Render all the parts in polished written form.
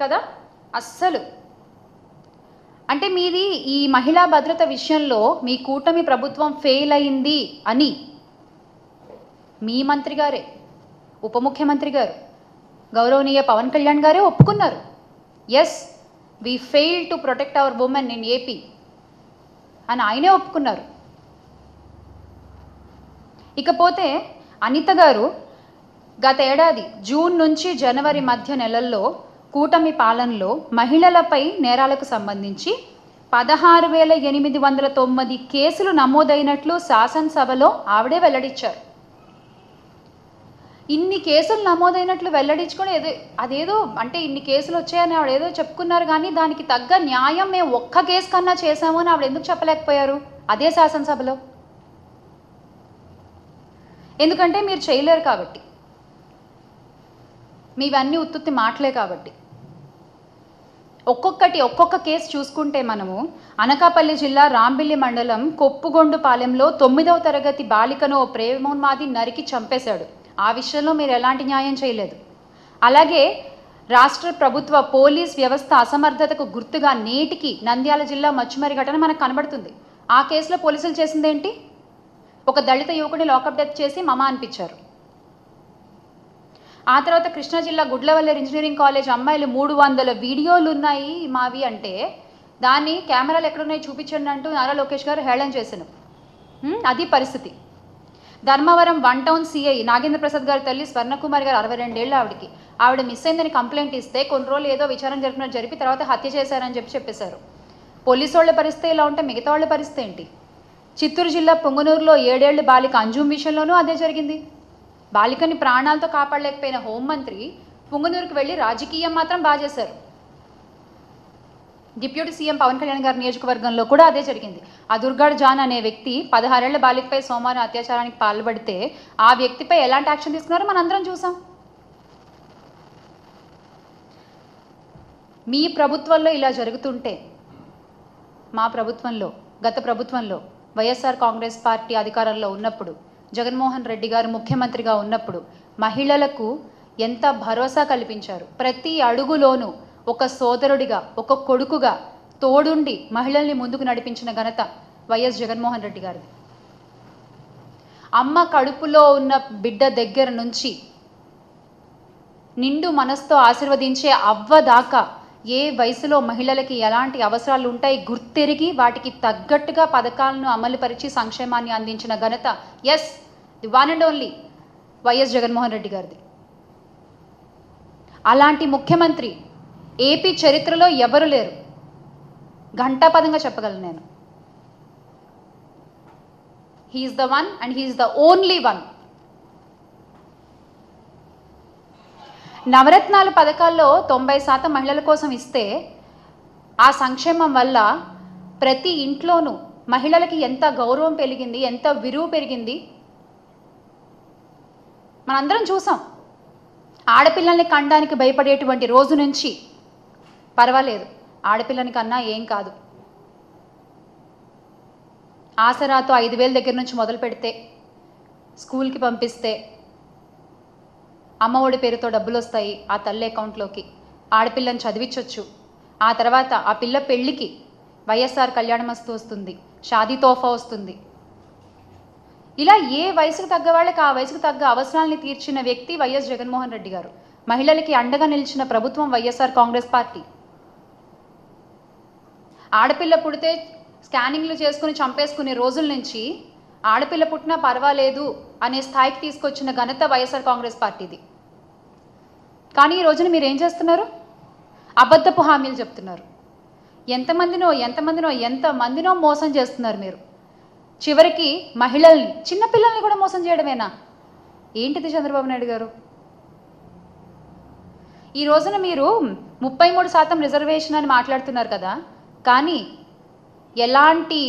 కదా? అస్సలు అంటే మీది ఈ మహిళా భద్రత విషయంలో మీ కూటమి ప్రభుత్వం ఫెయిల్ అయింది అని మీ మంత్రి గారే, ఉప ముఖ్యమంత్రి గారు, గౌరవనీయ పవన్ కళ్యాణ్ గారే ఒప్పుకున్నారు. Yes, we fail to protect our women in AP అని ఆయనే ఒప్పుకున్నారు. ఇకపోతే అనిత గారు గత ఏడాది జూన్ నుంచి జనవరి మధ్య నెలల్లో కూటమి పాలనలో మహిళలపై నేరాలకు సంబంధించి 16,809 కేసులు నమోదైనట్లు శాసనసభలో ఆవిడే వెల్లడించారు. ఇన్ని కేసులు నమోదైనట్లు వెల్లడించుకొని అదేదో అంటే ఇన్ని కేసులు వచ్చాయని ఆవిడ ఏదో చెప్పుకున్నారు, కానీ దానికి తగ్గ న్యాయం మేము ఒక్క కేసు కన్నా చేశాము అని ఆవిడ ఎందుకు చెప్పలేకపోయారు అదే శాసనసభలో? ఎందుకంటే మీరు చేయలేరు కాబట్టి, మీవన్నీ ఉత్తుత్తి మాటలే కాబట్టి. ఒక్కొక్క కేసు చూసుకుంటే మనము అనకాపల్లి జిల్లా రాంబిల్లి మండలం కొప్పుగొండుపాలెంలో 9వ తరగతి బాలికను ఓ ప్రేమోన్మాది నరికి చంపేశాడు. ఆ విషయంలో మీరు ఎలాంటి న్యాయం చేయలేదు. అలాగే రాష్ట్ర ప్రభుత్వ పోలీస్ వ్యవస్థ అసమర్థతకు గుర్తుగా నేటికి నంద్యాల జిల్లా మచ్చుమరి ఘటన మనకు కనబడుతుంది. ఆ కేసులో పోలీసులు చేసిందేంటి? ఒక దళిత యువకుడిని లాకప్ డెత్ చేసి మమ అనిపించారు. ఆ తర్వాత కృష్ణా జిల్లా గుడ్లవల్లేరు ఇంజనీరింగ్ కాలేజ్ అమ్మాయిలు 300 వీడియోలు ఉన్నాయి మావి అంటే దాన్ని కెమెరాలు ఎక్కడున్నాయి చూపించండి అంటూ నారా లోకేష్ గారు హేళన చేశాను. అది పరిస్థితి. ధర్మవరం 1 టౌన్ సిఐ నాగేంద్ర ప్రసాద్ గారి తల్లి స్వర్ణకుమారి గారు 62 ఏళ్ళు ఆవిడ మిస్ అయిందని కంప్లైంట్ ఇస్తే కొన్ని రోజులు ఏదో విచారణ జరిపి తర్వాత హత్య చేశారని చెప్పేశారు. పోలీసు వాళ్ళ పరిస్థితి ఇలా ఉంటే మిగతా వాళ్ళ పరిస్థితి ఏంటి? చిత్తూరు జిల్లా పొంగునూరులో 7 ఏళ్ల బాలిక అంజుమ్ విషయంలోనూ అదే జరిగింది. బాలికని ప్రాణాలతో కాపాడలేకపోయిన హోంమంత్రి పొంగునూరుకు వెళ్ళి రాజకీయం మాత్రం బాగా చేశారు. డిప్యూటీ సీఎం పవన్ కళ్యాణ్ గారి నియోజకవర్గంలో కూడా అదే జరిగింది. ఆ దుర్గాడ్ జాన్ అనే వ్యక్తి 16 ఏళ్ల బాలికపై సోమవారం అత్యాచారానికి పాల్పడితే ఆ వ్యక్తిపై ఎలాంటి యాక్షన్ తీసుకున్నారో మనందరం చూసాం. మీ ప్రభుత్వంలో ఇలా జరుగుతుంటే మా ప్రభుత్వంలో, గత ప్రభుత్వంలో వైఎస్ఆర్ కాంగ్రెస్ పార్టీ అధికారంలో ఉన్నప్పుడు, జగన్మోహన్ రెడ్డి గారు ముఖ్యమంత్రిగా ఉన్నప్పుడు మహిళలకు ఎంత భరోసా కల్పించారు. ప్రతి అడుగులోనూ ఒక సోదరుడిగా, ఒక కొడుకుగా తోడుండి మహిళల్ని ముందుకు నడిపించిన ఘనత వైఎస్ జగన్మోహన్ రెడ్డి గారిది. అమ్మ కడుపులో ఉన్న బిడ్డ దగ్గర నుంచి నిండు మనసుతో ఆశీర్వదించే అవ్వ దాకా ఏ వయసులో మహిళలకి ఎలాంటి అవసరాలు ఉంటాయి గుర్తెరిగి వాటికి తగ్గట్టుగా పథకాలను అమలుపరిచి సంక్షేమాన్ని అందించిన ఘనత yes, the one and only YS Jaganmohan Reddy గారిది. అలాంటి ముఖ్యమంత్రి ఏపీ చరిత్రలో ఎవరు లేరు. ఘంటాపదంగా చెప్పగలను నేను. He's the one and he's the only one. నవరత్నాల పథకాల్లో 90% మహిళల కోసం ఇస్తే ఆ సంక్షేమం వల్ల ప్రతి ఇంట్లోనూ మహిళలకి ఎంత గౌరవం పెరిగింది, ఎంత విలువ పెరిగింది మనందరం చూసాం. ఆడపిల్లల్ని కనడానికి భయపడేటువంటి రోజు నుంచి పర్వాలేదు, ఆడపిల్లని కన్నా ఏం కాదు, ఆసరాతో 5,000 దగ్గర నుంచి మొదలు పెడితే, స్కూల్కి పంపిస్తే అమ్మఒడి పేరుతో డబ్బులు వస్తాయి ఆ తల్లి అకౌంట్లోకి, ఆడపిల్లని చదివించవచ్చు. ఆ తర్వాత ఆ పిల్ల పెళ్ళికి వైఎస్ఆర్ కళ్యాణమస్తు వస్తుంది, షాదీ తోఫా వస్తుంది. ఇలా ఏ వయసుకు తగ్గ వాళ్ళకి ఆ వయసుకు తగ్గ అవసరాలని తీర్చిన వ్యక్తి వైఎస్ జగన్మోహన్ రెడ్డి గారు. మహిళలకి అండగా నిలిచిన ప్రభుత్వం వైఎస్ఆర్ కాంగ్రెస్ పార్టీ. ఆడపిల్ల పుడితే స్కానింగ్లు చేసుకుని చంపేసుకునే రోజుల నుంచి ఆడపిల్ల పుట్టినా పర్వాలేదు అనే స్థాయికి తీసుకొచ్చిన ఘనత వైఎస్ఆర్ కాంగ్రెస్ పార్టీది. కానీ ఈ రోజున మీరు ఏం చేస్తున్నారు? అబద్ధపు హామీలు చెప్తున్నారు. ఎంతమందినో మోసం చేస్తున్నారు మీరు. చివరికి మహిళల్ని, చిన్నపిల్లల్ని కూడా మోసం చేయడమేనా? ఏంటిది చంద్రబాబు నాయుడు గారు? ఈ రోజున మీరు 33% రిజర్వేషన్ అని మాట్లాడుతున్నారు కదా, కానీ ఎలాంటి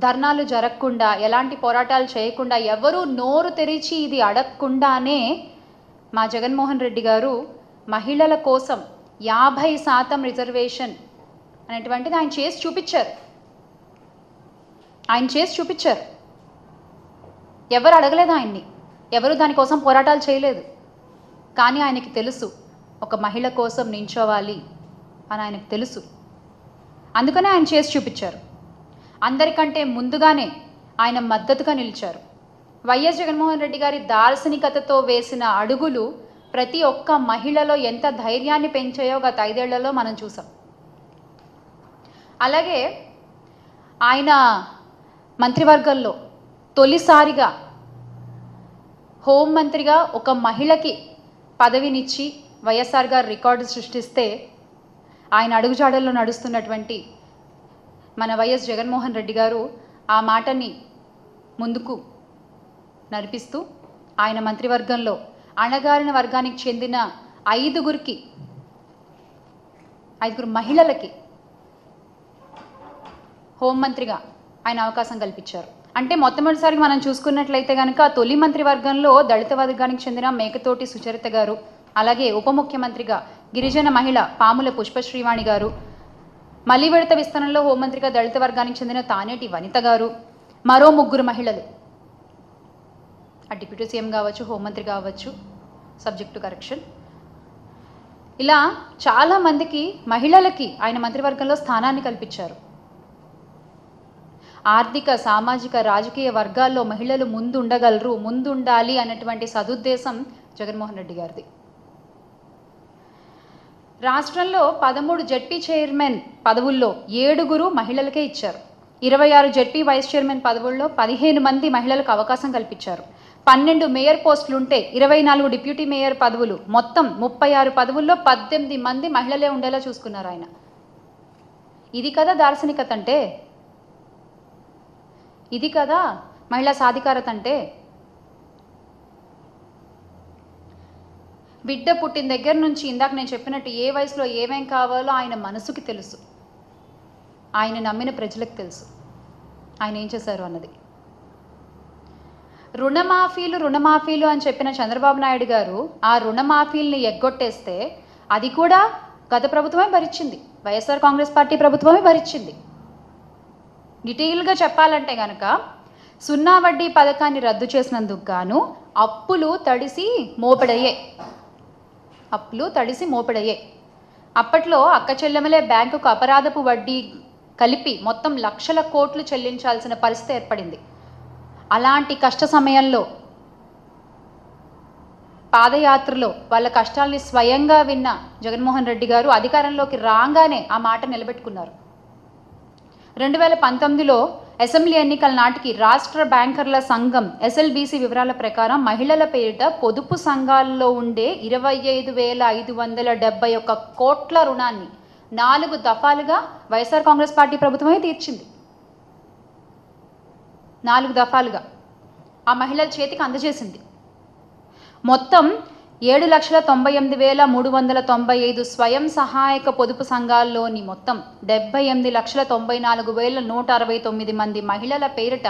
ధర్నాలు జరగకుండా, ఎలాంటి పోరాటాలు చేయకుండా, ఎవరు నోరు తెరిచి ఇది అడగకుండానే మా జగన్మోహన్ రెడ్డి గారు మహిళల కోసం 50% రిజర్వేషన్ అనేటువంటిది ఆయన చేసి చూపించారు. ఎవరు అడగలేదు ఆయన్ని, ఎవరు దానికోసం పోరాటాలు చేయలేదు. కానీ ఆయనకి తెలుసు ఒక మహిళ కోసం నించోవాలి అని ఆయనకు తెలుసు. అందుకనే ఆయన చేసి చూపించారు. అందరికంటే ముందుగానే ఆయన మద్దతుగా నిలిచారు. వైఎస్ జగన్మోహన్ రెడ్డి గారి దార్శనికతతో వేసిన అడుగులు ప్రతి ఒక్క మహిళలో ఎంత ధైర్యాన్ని పెంచాయో గత 5 ఏళ్లలో మనం చూసాం. అలాగే ఆయన మంత్రివర్గంలో తొలిసారిగా హోంమంత్రిగా ఒక మహిళకి పదవినిచ్చి వైఎస్ఆర్ గారు రికార్డు సృష్టిస్తే, ఆయన అడుగుజాడల్లో నడుస్తున్నటువంటి మన వైఎస్ జగన్మోహన్ రెడ్డి గారు ఆ మాటని ముందుకు నడిపిస్తూ ఆయన మంత్రివర్గంలో అణగారిన వర్గానికి చెందిన 5 మహిళలకి హోంమంత్రిగా ఆయన అవకాశం కల్పించారు. అంటే మొట్టమొదటిసారికి మనం చూసుకున్నట్లయితే కనుక తొలి మంత్రివర్గంలో దళిత వర్గానికి చెందిన మేకతోటి సుచరిత గారు, అలాగే ఉప ముఖ్యమంత్రిగా గిరిజన మహిళ పాముల పుష్పశ్రీవాణి గారు, మళ్లీ విడత విస్తరణలో హోంమంత్రిగా దళిత వర్గానికి చెందిన తానేటి వనిత గారు, మరో 3 మహిళలు, ఆ డిప్యూటీ సీఎం కావచ్చు, హోంమంత్రి కావచ్చు, సబ్జెక్ట్ టు కరెక్షన్, ఇలా చాలామందికి మహిళలకి ఆయన మంత్రివర్గంలో స్థానాన్ని కల్పించారు. ఆర్థిక, సామాజిక, రాజకీయ వర్గాల్లో మహిళలు ముందుండగలరు, ముందుండాలి అన్నటువంటి సదుద్దేశం జగన్మోహన్ రెడ్డి గారిది. రాష్ట్రంలో 13 జడ్పీ చైర్మన్ పదవుల్లో 7 మహిళలకే ఇచ్చారు. 26 జడ్పీ వైస్ చైర్మన్ పదవుల్లో 15 మంది మహిళలకు అవకాశం కల్పించారు. 12 మేయర్ పోస్టులుంటే 24 డిప్యూటీ మేయర్ పదవులు, మొత్తం 36 పదవుల్లో 18 మంది మహిళలే ఉండేలా చూసుకున్నారు ఆయన. ఇది కదా దార్శనికత అంటే, ఇది కదా మహిళా సాధికారత అంటే. బిడ్డ పుట్టిన దగ్గర నుంచి ఇందాక నేను చెప్పినట్టు ఏ వయసులో ఏమేం కావాలో ఆయన మనసుకి తెలుసు, ఆయన నమ్మిన ప్రజలకు తెలుసు ఆయన ఏం చేశారు అన్నది. రుణమాఫీలు అని చెప్పిన చంద్రబాబు నాయుడు గారు ఆ రుణమాఫీల్ని ఎగ్గొట్టేస్తే అది కూడా గత ప్రభుత్వమే భరించింది, వైఎస్ఆర్ కాంగ్రెస్ పార్టీ ప్రభుత్వమే భరించింది. డీటెయిల్గా చెప్పాలంటే కనుక 0 వడ్డీ పథకాన్ని రద్దు చేసినందుకు గాను అప్పులు తడిసి మోపెడయ్యాయి. అప్పట్లో అక్క చెల్లెమలే బ్యాంకుకు అపరాధపు వడ్డీ కలిపి మొత్తం లక్షల కోట్లు చెల్లించాల్సిన పరిస్థితి ఏర్పడింది. అలాంటి కష్ట సమయంలో పాదయాత్రలో వాళ్ళ కష్టాల్ని స్వయంగా విన్న జగన్మోహన్ రెడ్డి గారు అధికారంలోకి రాగానే ఆ మాట నిలబెట్టుకున్నారు. 2019లో అసెంబ్లీ ఎన్నికల నాటికి రాష్ట్ర బ్యాంకర్ల సంఘం ఎస్ఎల్బీసీ వివరాల ప్రకారం మహిళల పేరిట పొదుపు సంఘాల్లో ఉండే 25,571 కోట్ల రుణాన్ని 4 దఫాలుగా వైఎస్ఆర్ కాంగ్రెస్ పార్టీ ప్రభుత్వమే తీర్చింది. 4 దఫాలుగా ఆ మహిళల చేతికి అందజేసింది. మొత్తం 7,98,395 స్వయం సహాయక పొదుపు సంఘాల్లోని మొత్తం 78,94,169 మంది మహిళల పేరిట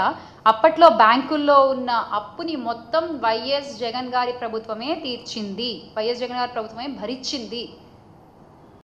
అప్పట్లో బ్యాంకుల్లో ఉన్న అప్పుని మొత్తం వైఎస్ జగన్ గారి ప్రభుత్వమే తీర్చింది, వైఎస్ జగన్ గారి ప్రభుత్వమే భరించింది.